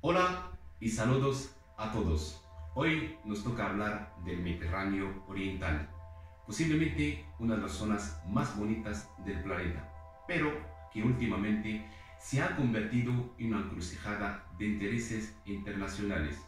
Hola y saludos a todos. Hoy nos toca hablar del Mediterráneo Oriental, posiblemente una de las zonas más bonitas del planeta, pero que últimamente se ha convertido en una encrucijada de intereses internacionales,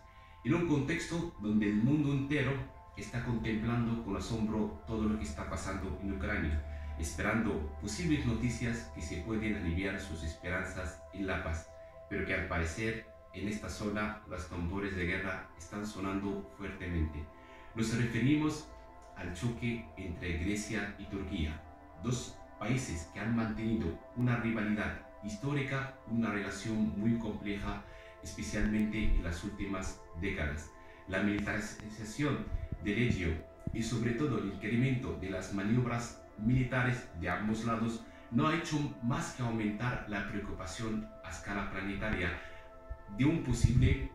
en un contexto donde el mundo entero está contemplando con asombro todo lo que está pasando en Ucrania, esperando posibles noticias que se pueden aliviar sus esperanzas en la paz, pero que al parecer en esta zona los tambores de guerra están sonando fuertemente. Nos referimos al choque entre Grecia y Turquía, dos países que han mantenido una rivalidad histórica, una relación muy compleja, especialmente en las últimas décadas. La militarización del Egeo y sobre todo el incremento de las maniobras militares de ambos lados no ha hecho más que aumentar la preocupación a escala planetaria de un posible,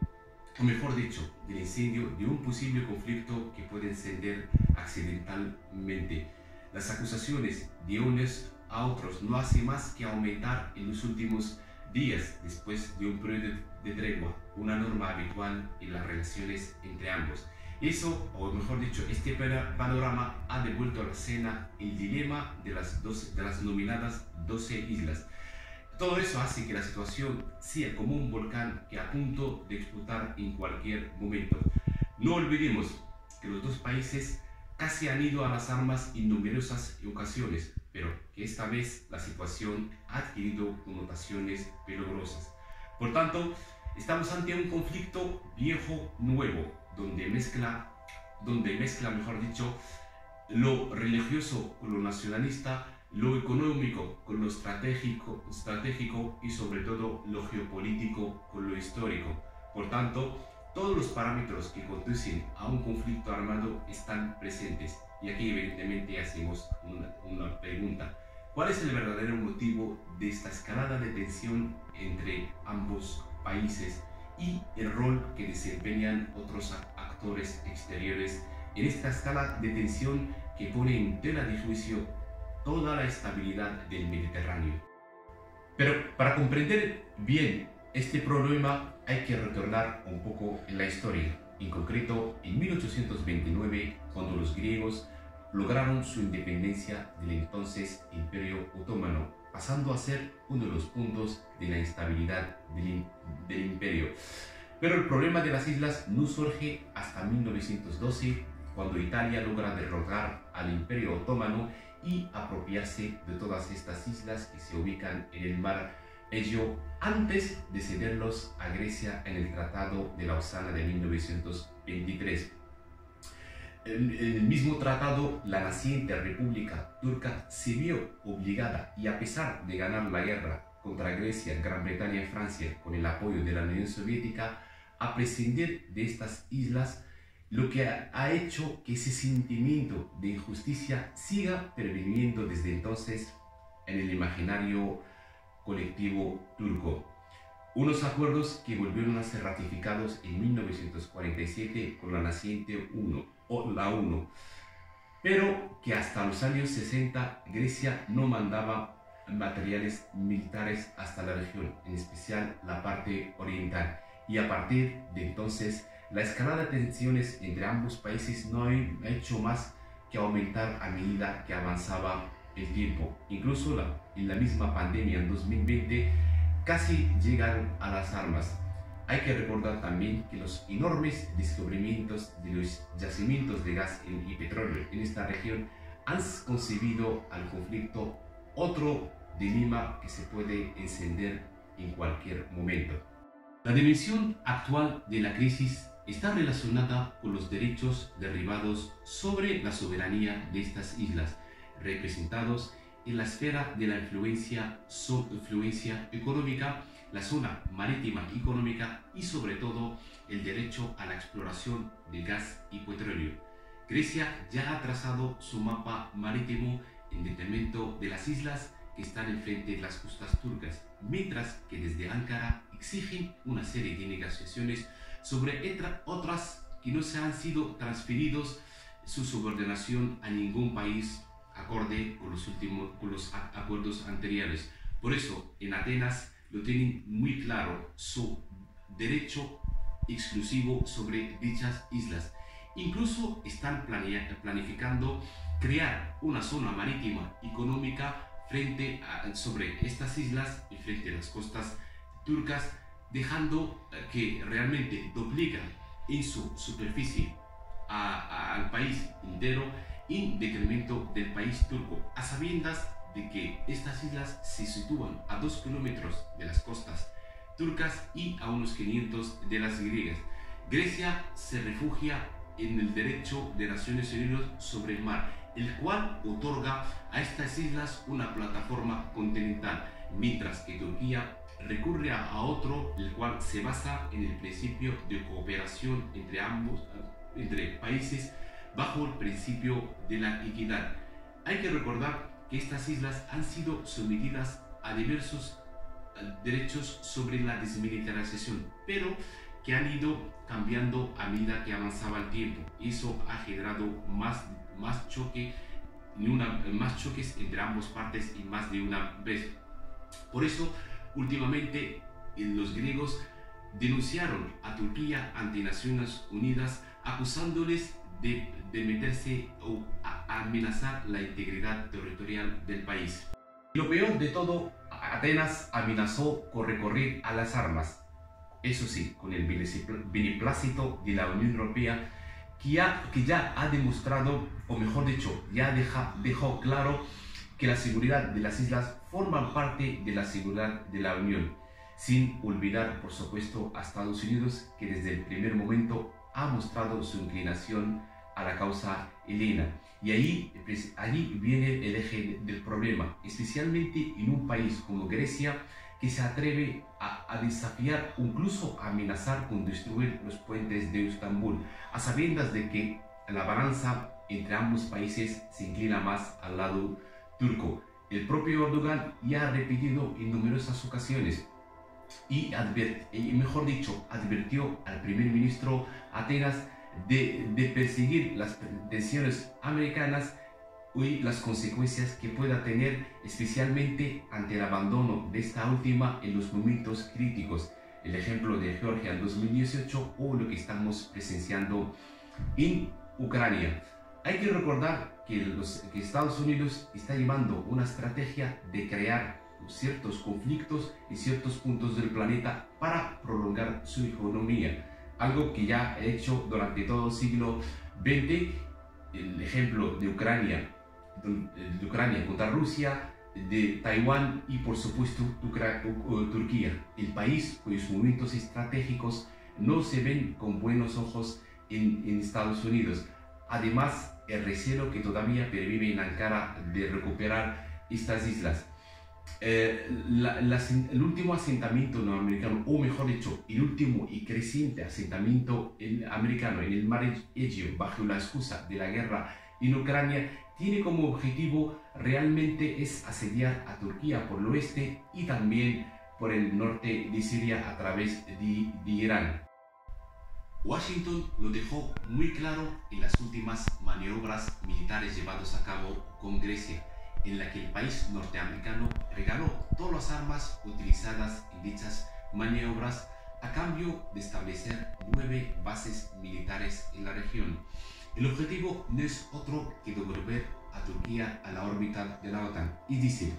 o mejor dicho, del incendio, de un posible conflicto que puede encender accidentalmente. Las acusaciones de unos a otros no hacen más que aumentar en los últimos días después de un periodo de tregua, una norma habitual en las relaciones entre ambos. Eso, o mejor dicho, este panorama ha devuelto a la escena el dilema de las nominadas 12 islas. Todo eso hace que la situación sea como un volcán que a punto de explotar en cualquier momento. No olvidemos que los dos países casi han ido a las armas en numerosas ocasiones, pero que esta vez la situación ha adquirido connotaciones peligrosas. Por tanto, estamos ante un conflicto viejo-nuevo, donde mezcla, mejor dicho, lo religioso con lo nacionalista, lo económico con lo estratégico y sobre todo lo geopolítico con lo histórico. Por tanto, todos los parámetros que conducen a un conflicto armado están presentes. Y aquí evidentemente hacemos una pregunta. ¿Cuál es el verdadero motivo de esta escalada de tensión entre ambos países y el rol que desempeñan otros actores exteriores en esta escala de tensión que pone en tela de juicio toda la estabilidad del Mediterráneo? Pero para comprender bien este problema hay que retornar un poco en la historia, en concreto en 1829, cuando los griegos lograron su independencia del entonces Imperio Otomano, pasando a ser uno de los puntos de la instabilidad del imperio. Pero el problema de las islas no surge hasta 1912, cuando Italia logra derrotar al Imperio Otomano y apropiarse de todas estas islas que se ubican en el mar Egeo antes de cederlos a Grecia en el Tratado de Lausana de 1923. En el mismo tratado, la naciente República Turca se vio obligada, y a pesar de ganar la guerra contra Grecia, Gran Bretaña y Francia con el apoyo de la Unión Soviética, a prescindir de estas islas, lo que ha hecho que ese sentimiento de injusticia siga perviviendo desde entonces en el imaginario colectivo turco. Unos acuerdos que volvieron a ser ratificados en 1947 con la naciente la ONU, pero que hasta los años 60 Grecia no mandaba materiales militares hasta la región, en especial la parte oriental, y a partir de entonces la escalada de tensiones entre ambos países no ha hecho más que aumentar a medida que avanzaba el tiempo. Incluso en la misma pandemia en 2020 casi llegaron a las armas. Hay que recordar también que los enormes descubrimientos de los yacimientos de gas y petróleo en esta región han concebido al conflicto otro dilema que se puede encender en cualquier momento. La dimensión actual de la crisis está relacionada con los derechos derribados sobre la soberanía de estas islas, representados en la esfera de la influencia económica, la zona marítima económica y sobre todo el derecho a la exploración de gas y petróleo. Grecia ya ha trazado su mapa marítimo en detrimento de las islas que están enfrente de las costas turcas, mientras que desde Ankara exigen una serie de negociaciones sobre otras que no se han sido transferidos su subordinación a ningún país acorde con los acuerdos anteriores. Por eso, en Atenas lo tienen muy claro, su derecho exclusivo sobre dichas islas. Incluso están planificando crear una zona marítima económica sobre estas islas y frente a las costas turcas, dejando que realmente duplica en su superficie al país entero, en decremento del país turco, a sabiendas de que estas islas se sitúan a 2 kilómetros de las costas turcas y a unos 500 de las griegas. Grecia se refugia en el derecho de Naciones Unidas sobre el mar, el cual otorga a estas islas una plataforma continental, mientras que Turquía recurre a otro, el cual se basa en el principio de cooperación entre países bajo el principio de la equidad. Hay que recordar que estas islas han sido sometidas a diversos derechos sobre la desmilitarización, pero que han ido cambiando a medida que avanzaba el tiempo. Eso ha generado más choques entre ambas partes y más de una vez. Por eso, últimamente, los griegos denunciaron a Turquía ante Naciones Unidas, acusándoles de meterse o a amenazar la integridad territorial del país. Lo peor de todo, Atenas amenazó con recurrir a las armas. Eso sí, con el beneplácito de la Unión Europea, que ya ha demostrado, o mejor dicho, ya dejó claro que la seguridad de las islas forma parte de la seguridad de la Unión, sin olvidar, por supuesto, a Estados Unidos, que desde el primer momento ha mostrado su inclinación a la causa helena. Y allí viene el eje del problema, especialmente en un país como Grecia, que se atreve a desafiar, incluso a amenazar con destruir los puentes de Estambul, a sabiendas de que la balanza entre ambos países se inclina más al lado turco. El propio Erdogan ya ha repetido en numerosas ocasiones y mejor dicho, advirtió al primer ministro Atenas de perseguir las tensiones americanas y las consecuencias que pueda tener, especialmente ante el abandono de esta última en los momentos críticos. El ejemplo de Georgia en 2018 o lo que estamos presenciando en Ucrania. Hay que recordar que Estados Unidos está llevando una estrategia de crear ciertos conflictos en ciertos puntos del planeta para prolongar su economía, algo que ya ha hecho durante todo el siglo XX. El ejemplo de Ucrania contra Rusia, de Taiwán y por supuesto Turquía, el país cuyos movimientos estratégicos no se ven con buenos ojos en Estados Unidos. Además, el recelo que todavía pervive en Ankara de recuperar estas islas. El último asentamiento norteamericano, o mejor dicho, el último y creciente asentamiento americano en el mar Egeo bajo la excusa de la guerra en Ucrania, tiene como objetivo realmente es asediar a Turquía por el oeste y también por el norte de Siria a través de Irán. Washington lo dejó muy claro en las últimas maniobras militares llevadas a cabo con Grecia, en la que el país norteamericano regaló todas las armas utilizadas en dichas maniobras a cambio de establecer 9 bases militares en la región. El objetivo no es otro que devolver a Turquía a la órbita de la OTAN, es decir,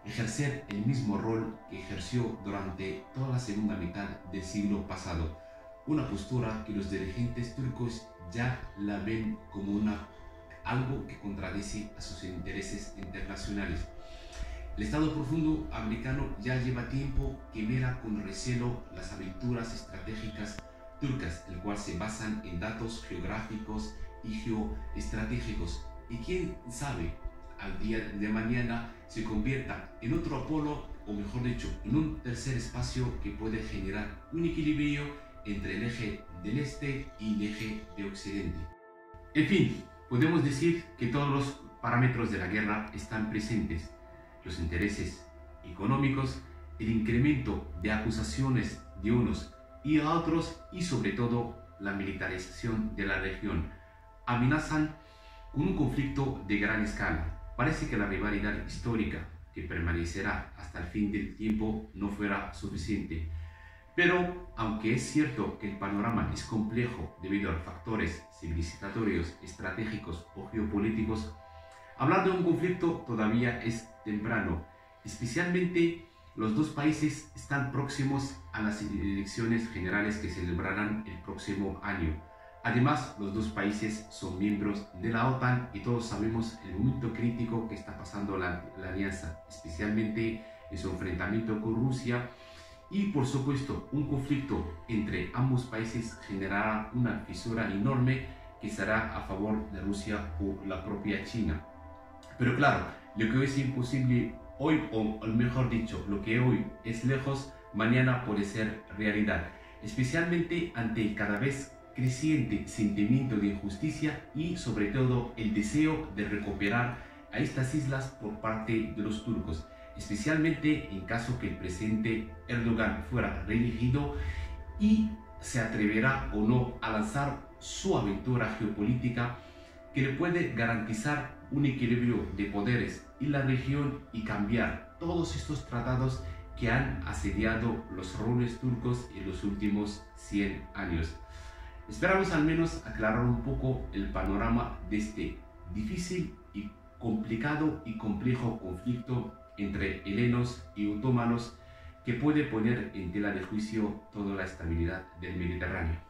ejercer el mismo rol que ejerció durante toda la segunda mitad del siglo pasado, una postura que los dirigentes turcos ya la ven como algo que contradice a sus intereses internacionales. El Estado profundo americano ya lleva tiempo que mira con recelo las aventuras estratégicas turcas, el cual se basan en datos geográficos y geoestratégicos, y quién sabe, al día de mañana se convierta en otro polo, o mejor dicho, en un tercer espacio que puede generar un equilibrio entre el eje del este y el eje de occidente. En fin, podemos decir que todos los parámetros de la guerra están presentes: los intereses económicos, el incremento de acusaciones de unos y a otros y sobre todo la militarización de la región. Amenazan con un conflicto de gran escala. Parece que la rivalidad histórica que permanecerá hasta el fin del tiempo no fuera suficiente, pero aunque es cierto que el panorama es complejo debido a factores civilizatorios, estratégicos o geopolíticos, hablar de un conflicto todavía es temprano. Especialmente los dos países están próximos a las elecciones generales que se celebrarán el próximo año. Además, los dos países son miembros de la OTAN y todos sabemos el momento crítico que está pasando la alianza, especialmente en su enfrentamiento con Rusia. Y por supuesto, un conflicto entre ambos países generará una fisura enorme que será a favor de Rusia o la propia China. Pero claro, lo que hoy es imposible hoy, o mejor dicho, lo que hoy es lejos, mañana puede ser realidad, especialmente ante el cada vez creciente sentimiento de injusticia y sobre todo el deseo de recuperar a estas islas por parte de los turcos, especialmente en caso que el presidente Erdogan fuera reelegido y se atreverá o no a lanzar su aventura geopolítica que le puede garantizar un equilibrio de poderes en la región y cambiar todos estos tratados que han asediado los roles turcos en los últimos 100 años. Esperamos al menos aclarar un poco el panorama de este difícil y complicado y complejo conflicto entre helenos y otomanos que puede poner en tela de juicio toda la estabilidad del Mediterráneo.